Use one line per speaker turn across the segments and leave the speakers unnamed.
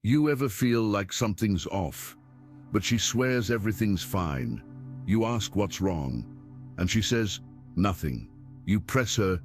You ever feel like something's off, but she swears everything's fine? You ask what's wrong, and she says, nothing. You press her,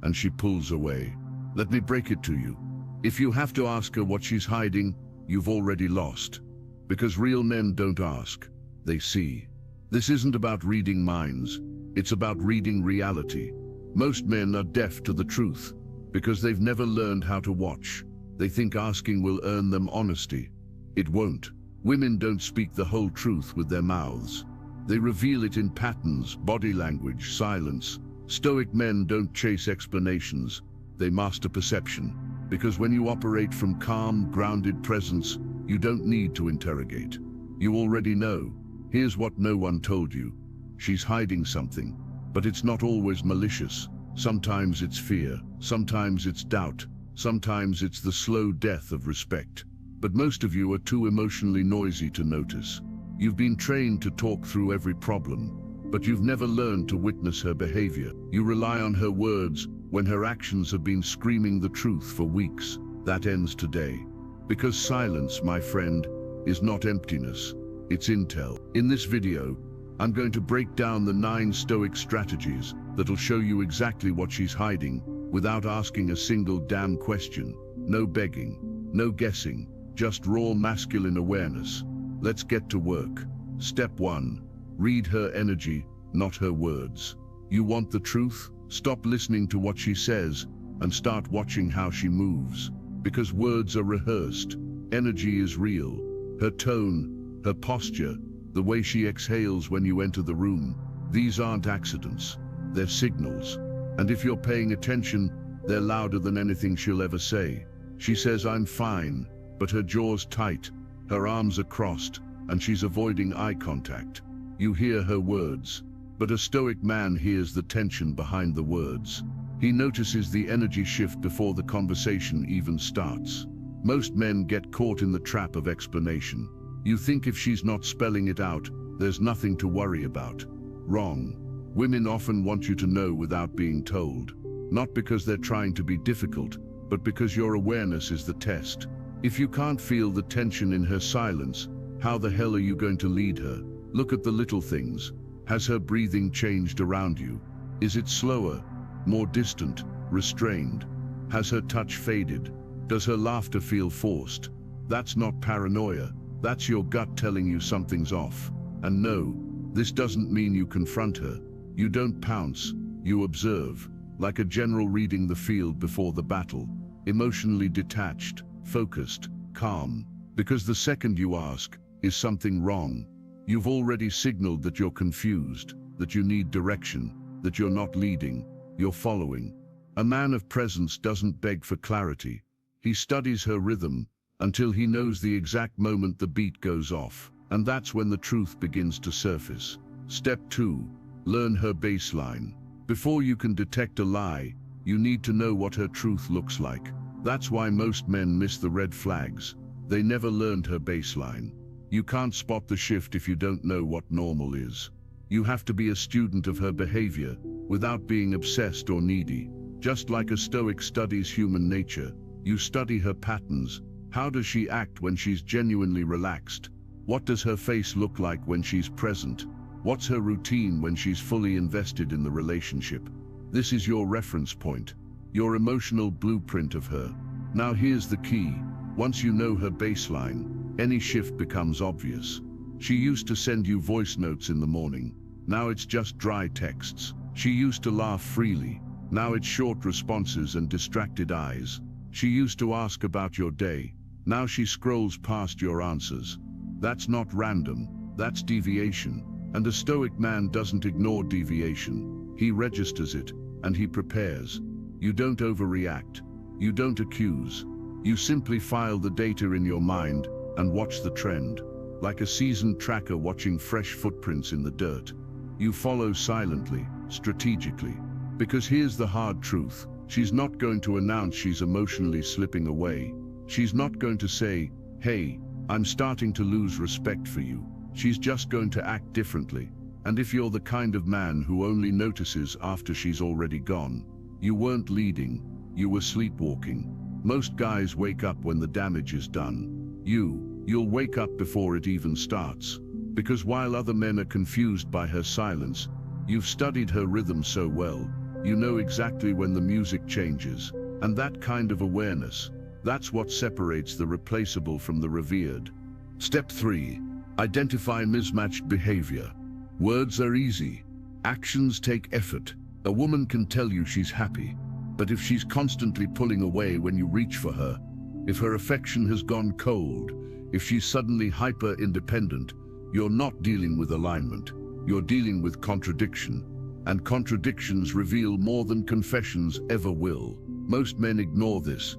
and she pulls away. Let me break it to you. If you have to ask her what she's hiding, you've already lost. Because real men don't ask, they see. This isn't about reading minds, it's about reading reality. Most men are deaf to the truth, because they've never learned how to watch. They think asking will earn them honesty. It won't. Women don't speak the whole truth with their mouths. They reveal it in patterns, body language, silence. Stoic men don't chase explanations. They master perception. Because when you operate from calm, grounded presence, you don't need to interrogate. You already know. Here's what no one told you. She's hiding something, but it's not always malicious. Sometimes it's fear, sometimes it's doubt, sometimes it's the slow death of respect. But most of you are too emotionally noisy to notice. You've been trained to talk through every problem, but you've never learned to witness her behavior. You rely on her words when her actions have been screaming the truth for weeks. That ends today. Because silence, my friend, is not emptiness, it's intel. In this video, I'm going to break down the 9 Stoic strategies that'll show you exactly what she's hiding without asking a single damn question. No begging, no guessing, just raw masculine awareness. Let's get to work. Step 1. Read her energy, not her words. You want the truth? Stop listening to what she says and start watching how she moves. Because words are rehearsed, energy is real. Her tone, her posture, the way she exhales when you enter the room, these aren't accidents, they're signals. And if you're paying attention, they're louder than anything she'll ever say. She says, I'm fine, but her jaw's tight, her arms are crossed, and she's avoiding eye contact. You hear her words, but a Stoic man hears the tension behind the words. He notices the energy shift before the conversation even starts. Most men get caught in the trap of explanation. You think if she's not spelling it out, there's nothing to worry about. Wrong. Women often want you to know without being told. Not because they're trying to be difficult, but because your awareness is the test. If you can't feel the tension in her silence, how the hell are you going to lead her? Look at the little things. Has her breathing changed around you? Is it slower, more distant, restrained? Has her touch faded? Does her laughter feel forced? That's not paranoia. That's your gut telling you something's off. And no, this doesn't mean you confront her. You don't pounce, you observe, like a general reading the field before the battle, emotionally detached, focused, calm. Because the second you ask, is something wrong? You've already signaled that you're confused, that you need direction, that you're not leading, you're following. A man of presence doesn't beg for clarity. He studies her rhythm until he knows the exact moment the beat goes off. And that's when the truth begins to surface. Step 2. Learn her baseline. Before you can detect a lie, you need to know what her truth looks like. That's why most men miss the red flags. They never learned her baseline. You can't spot the shift if you don't know what normal is. You have to be a student of her behavior without being obsessed or needy. Just like a Stoic studies human nature, you study her patterns. How does she act when she's genuinely relaxed? What does her face look like when she's present? What's her routine when she's fully invested in the relationship? This is your reference point, your emotional blueprint of her. Now here's the key. Once you know her baseline, any shift becomes obvious. She used to send you voice notes in the morning. Now it's just dry texts. She used to laugh freely. Now it's short responses and distracted eyes. She used to ask about your day. Now she scrolls past your answers. That's not random, that's deviation. And a Stoic man doesn't ignore deviation. He registers it, and he prepares. You don't overreact. You don't accuse. You simply file the data in your mind and watch the trend. Like a seasoned tracker watching fresh footprints in the dirt. You follow silently, strategically. Because here's the hard truth. She's not going to announce she's emotionally slipping away. She's not going to say, hey, I'm starting to lose respect for you. She's just going to act differently. And if you're the kind of man who only notices after she's already gone, you weren't leading, you were sleepwalking. Most guys wake up when the damage is done. You'll wake up before it even starts. Because while other men are confused by her silence, you've studied her rhythm so well, you know exactly when the music changes. And that kind of awareness, that's what separates the replaceable from the revered. Step 3. Identify mismatched behavior. Words are easy. Actions take effort. A woman can tell you she's happy, but if she's constantly pulling away when you reach for her, if her affection has gone cold, if she's suddenly hyper-independent, you're not dealing with alignment. You're dealing with contradiction. And contradictions reveal more than confessions ever will. Most men ignore this.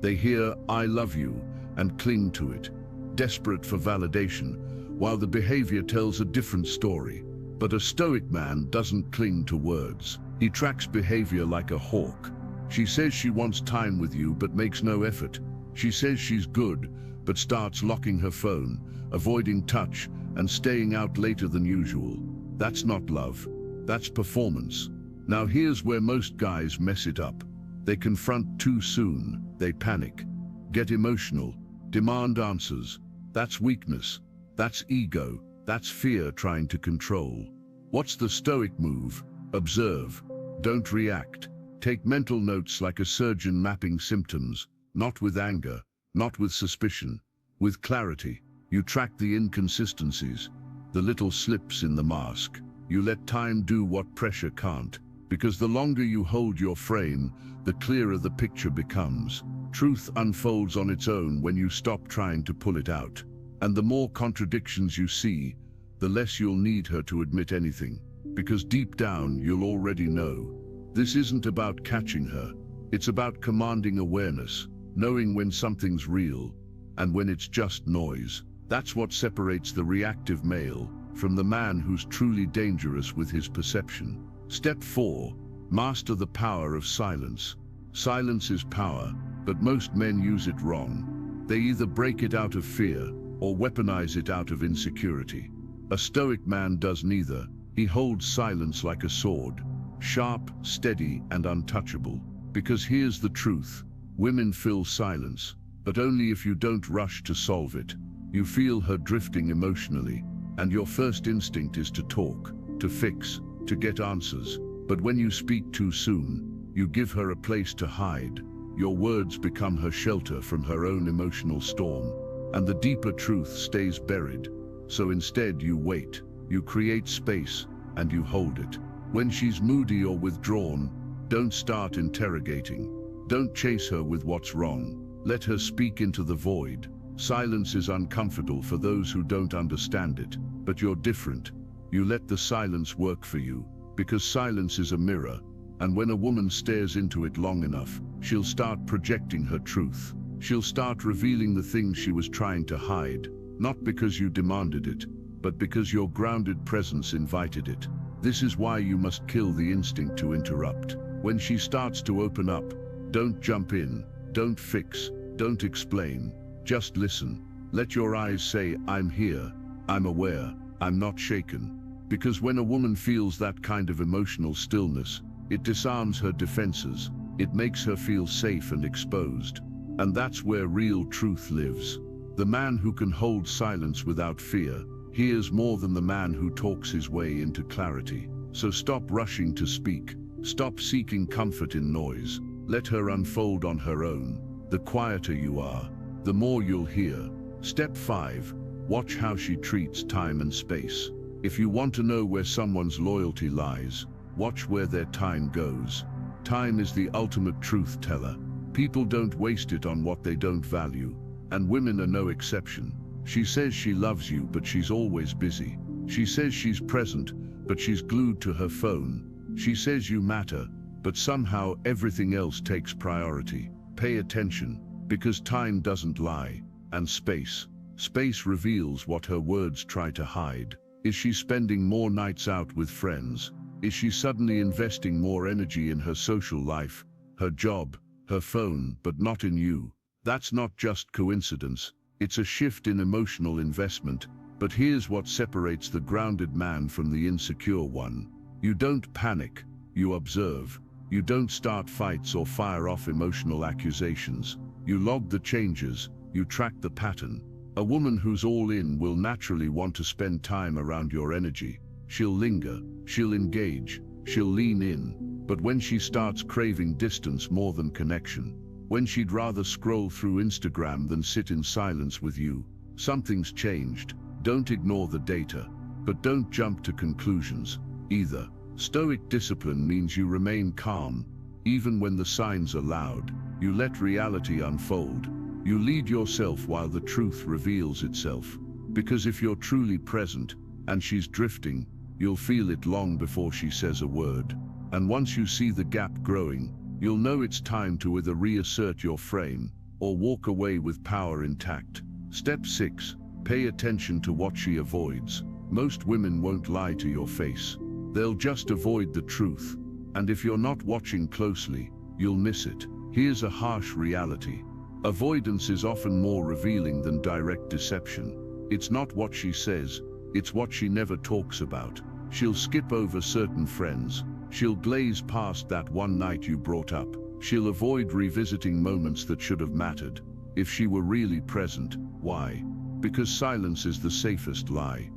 They hear, "I love you," and cling to it, desperate for validation, while the behavior tells a different story. But a Stoic man doesn't cling to words. He tracks behavior like a hawk. She says she wants time with you but makes no effort. She says she's good, but starts locking her phone, avoiding touch, and staying out later than usual. That's not love. That's performance. Now here's where most guys mess it up. They confront too soon. They panic, get emotional, demand answers. That's weakness. That's ego. That's fear trying to control. What's the Stoic move? Observe. Don't react. Take mental notes like a surgeon mapping symptoms, not with anger, not with suspicion, with clarity. You track the inconsistencies, the little slips in the mask. You let time do what pressure can't, because the longer you hold your frame, the clearer the picture becomes. Truth unfolds on its own when you stop trying to pull it out. And the more contradictions you see, the less you'll need her to admit anything, because deep down you'll already know. This isn't about catching her. It's about commanding awareness, knowing when something's real and when it's just noise. That's what separates the reactive male from the man who's truly dangerous with his perception. Step 4. Master the power of silence. Silence is power, but most men use it wrong. They either break it out of fear or weaponize it out of insecurity. A Stoic man does neither. He holds silence like a sword, sharp, steady, and untouchable. Because here's the truth. Women fill silence, but only if you don't rush to solve it. You feel her drifting emotionally, and your first instinct is to talk, to fix, to get answers. But when you speak too soon, you give her a place to hide. Your words become her shelter from her own emotional storm, and the deeper truth stays buried. So instead you wait, you create space, and you hold it. When she's moody or withdrawn, don't start interrogating. Don't chase her with what's wrong. Let her speak into the void. Silence is uncomfortable for those who don't understand it, but you're different. You let the silence work for you, because silence is a mirror, and when a woman stares into it long enough, she'll start projecting her truth. She'll start revealing the things she was trying to hide, not because you demanded it, but because your grounded presence invited it. This is why you must kill the instinct to interrupt. When she starts to open up, don't jump in, don't fix, don't explain. Just listen. Let your eyes say, "I'm here, I'm aware, I'm not shaken." Because when a woman feels that kind of emotional stillness, it disarms her defenses. It makes her feel safe and exposed. And that's where real truth lives. The man who can hold silence without fear hears more than the man who talks his way into clarity. So stop rushing to speak. Stop seeking comfort in noise. Let her unfold on her own. The quieter you are, the more you'll hear. Step 5. Watch how she treats time and space. If you want to know where someone's loyalty lies, watch where their time goes. Time is the ultimate truth teller. People don't waste it on what they don't value, and women are no exception. She says she loves you, but she's always busy. She says she's present, but she's glued to her phone. She says you matter, but somehow everything else takes priority. Pay attention, because time doesn't lie. And space. Space reveals what her words try to hide. Is she spending more nights out with friends? Is she suddenly investing more energy in her social life, her job, her phone, but not in you? That's not just coincidence. It's a shift in emotional investment. But here's what separates the grounded man from the insecure one. You don't panic, you observe. You don't start fights or fire off emotional accusations. You log the changes, you track the pattern. A woman who's all in will naturally want to spend time around your energy. She'll linger, she'll engage, she'll lean in. But when she starts craving distance more than connection, when she'd rather scroll through Instagram than sit in silence with you, something's changed. Don't ignore the data, but don't jump to conclusions either. Stoic discipline means you remain calm, even when the signs are loud. You let reality unfold. You lead yourself while the truth reveals itself. Because if you're truly present, and she's drifting, you'll feel it long before she says a word. And once you see the gap growing, you'll know it's time to either reassert your frame, or walk away with power intact. Step 6. Pay attention to what she avoids. Most women won't lie to your face. They'll just avoid the truth. And if you're not watching closely, you'll miss it. Here's a harsh reality. Avoidance is often more revealing than direct deception. It's not what she says, it's what she never talks about. She'll skip over certain friends. She'll glaze past that one night you brought up. She'll avoid revisiting moments that should have mattered. If she were really present, why? Because silence is the safest lie.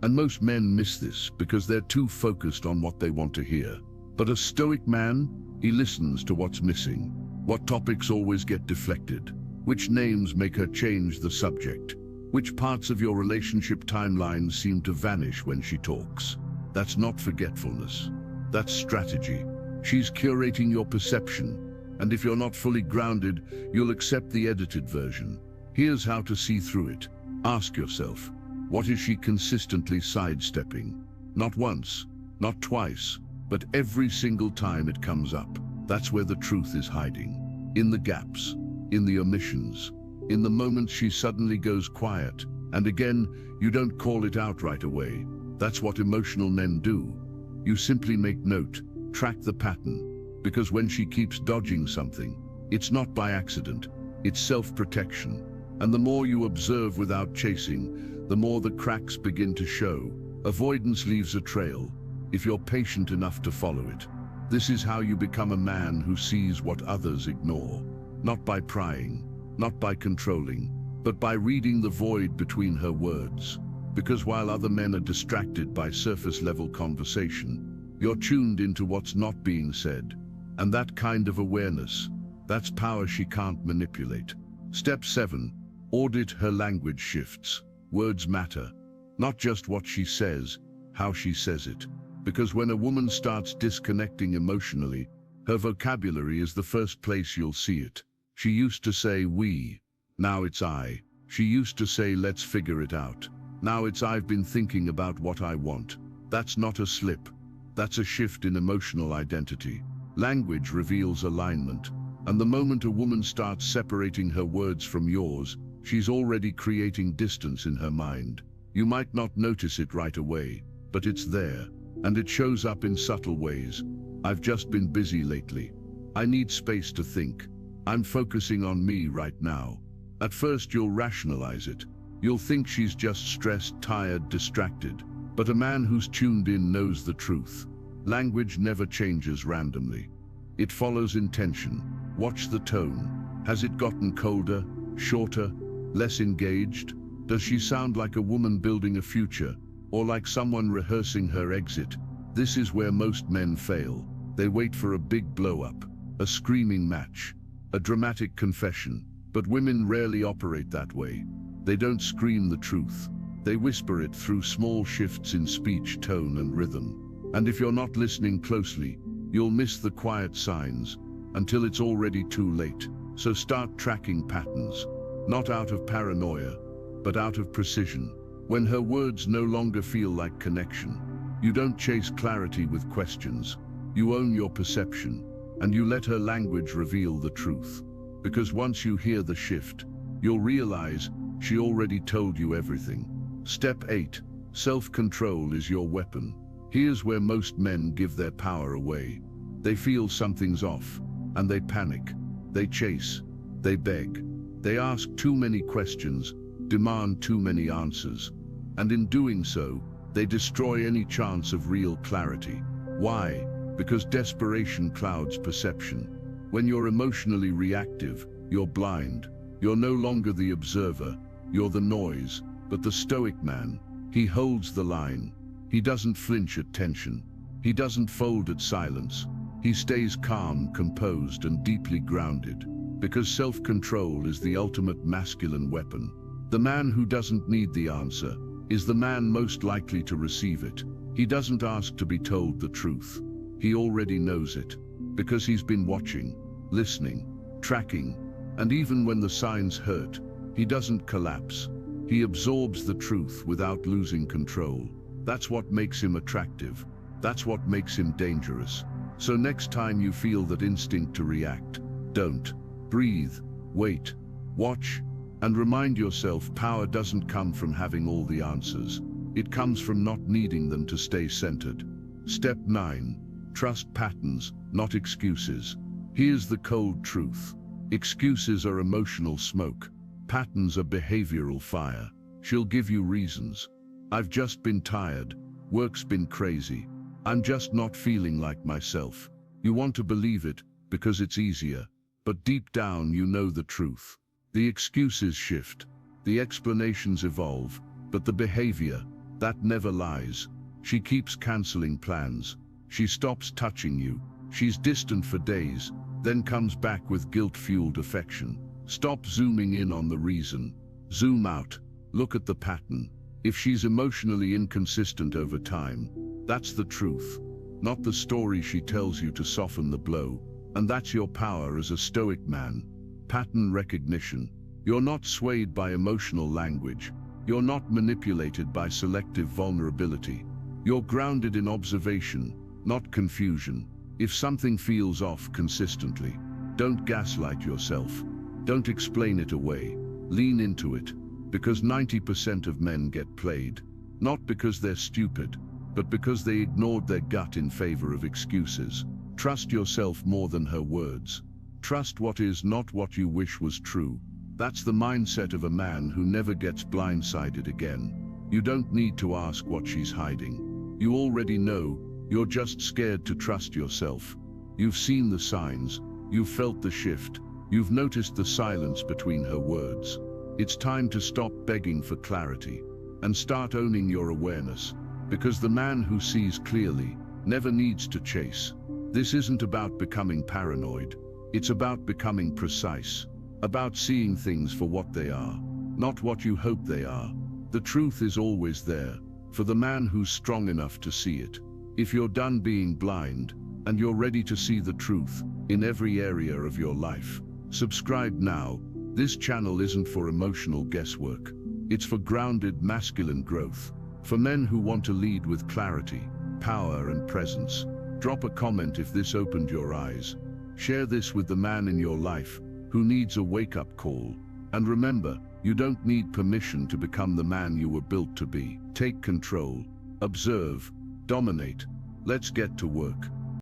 And most men miss this because they're too focused on what they want to hear. But a Stoic man, he listens to what's missing. What topics always get deflected? Which names make her change the subject? Which parts of your relationship timeline seem to vanish when she talks? That's not forgetfulness. That's strategy. She's curating your perception. And if you're not fully grounded, you'll accept the edited version. Here's how to see through it. Ask yourself, what is she consistently sidestepping? Not once, not twice, but every single time it comes up. That's where the truth is hiding. In the gaps, in the omissions, in the moments she suddenly goes quiet. And again, you don't call it out right away. That's what emotional men do. You simply make note, track the pattern. Because when she keeps dodging something, it's not by accident, it's self-protection. And the more you observe without chasing, the more the cracks begin to show. Avoidance leaves a trail, if you're patient enough to follow it. This is how you become a man who sees what others ignore. Not by prying, not by controlling, but by reading the void between her words. Because while other men are distracted by surface-level conversation, you're tuned into what's not being said. And that kind of awareness, that's power she can't manipulate. Step 7. Audit her language shifts. Words matter. Not just what she says, how she says it. Because when a woman starts disconnecting emotionally, her vocabulary is the first place you'll see it. She used to say we, now it's I. She used to say let's figure it out. Now it's I've been thinking about what I want. That's not a slip. That's a shift in emotional identity. Language reveals alignment. And the moment a woman starts separating her words from yours, she's already creating distance in her mind. You might not notice it right away, but it's there. And it shows up in subtle ways. I've just been busy lately. I need space to think. I'm focusing on me right now. At first you'll rationalize it. You'll think she's just stressed, tired, distracted. But a man who's tuned in knows the truth. Language never changes randomly. It follows intention. Watch the tone. Has it gotten colder, shorter, less engaged? Does she sound like a woman building a future? Or like someone rehearsing her exit? This is where most men fail. They wait for a big blow-up, a screaming match, a dramatic confession. But women rarely operate that way. They don't scream the truth. They whisper it through small shifts in speech, tone, and rhythm. And if you're not listening closely, you'll miss the quiet signs until it's already too late. So start tracking patterns, not out of paranoia, but out of precision. When her words no longer feel like connection, you don't chase clarity with questions. You own your perception, and you let her language reveal the truth. Because once you hear the shift, you'll realize she already told you everything. Step 8. Self-control is your weapon. Here's where most men give their power away. They feel something's off, and they panic. They chase. They beg. They ask too many questions, demand too many answers. And in doing so, they destroy any chance of real clarity. Why? Because desperation clouds perception. When you're emotionally reactive, you're blind. You're no longer the observer, you're the noise. But the Stoic man, he holds the line. He doesn't flinch at tension. He doesn't fold at silence. He stays calm, composed, and deeply grounded, because self-control is the ultimate masculine weapon. The man who doesn't need the answer is the man most likely to receive it. He doesn't ask to be told the truth. He already knows it, because he's been watching, listening, tracking, and even when the signs hurt, he doesn't collapse. He absorbs the truth without losing control. That's what makes him attractive. That's what makes him dangerous. So next time you feel that instinct to react, don't. Breathe, wait, watch, and remind yourself power doesn't come from having all the answers. It comes from not needing them to stay centered. Step 9. Trust patterns, not excuses. Here's the cold truth. Excuses are emotional smoke. Patterns are behavioral fire. She'll give you reasons. I've just been tired. Work's been crazy. I'm just not feeling like myself. You want to believe it because it's easier. But deep down you know the truth. The excuses shift. The explanations evolve. But the behavior, that never lies. She keeps canceling plans. She stops touching you. She's distant for days, then comes back with guilt-fueled affection. Stop zooming in on the reason. Zoom out. Look at the pattern. If she's emotionally inconsistent over time, that's the truth, not the story she tells you to soften the blow. And that's your power as a Stoic man. Pattern recognition. You're not swayed by emotional language. You're not manipulated by selective vulnerability. You're grounded in observation, not confusion. If something feels off consistently, don't gaslight yourself. Don't explain it away. Lean into it, because 90% of men get played, not because they're stupid, but because they ignored their gut in favor of excuses. Trust yourself more than her words. Trust what is, not what you wish was true. That's the mindset of a man who never gets blindsided again. You don't need to ask what she's hiding. You already know. You're just scared to trust yourself. You've seen the signs. You've felt the shift. You've noticed the silence between her words. It's time to stop begging for clarity and start owning your awareness, because the man who sees clearly never needs to chase. This isn't about becoming paranoid. It's about becoming precise, about seeing things for what they are, not what you hope they are. The truth is always there, for the man who's strong enough to see it. If you're done being blind, and you're ready to see the truth in every area of your life, subscribe now. This channel isn't for emotional guesswork. It's for grounded masculine growth, for men who want to lead with clarity, power, and presence. Drop a comment if this opened your eyes. Share this with the man in your life who needs a wake-up call. And remember, you don't need permission to become the man you were built to be. Take control, observe, dominate. Let's get to work.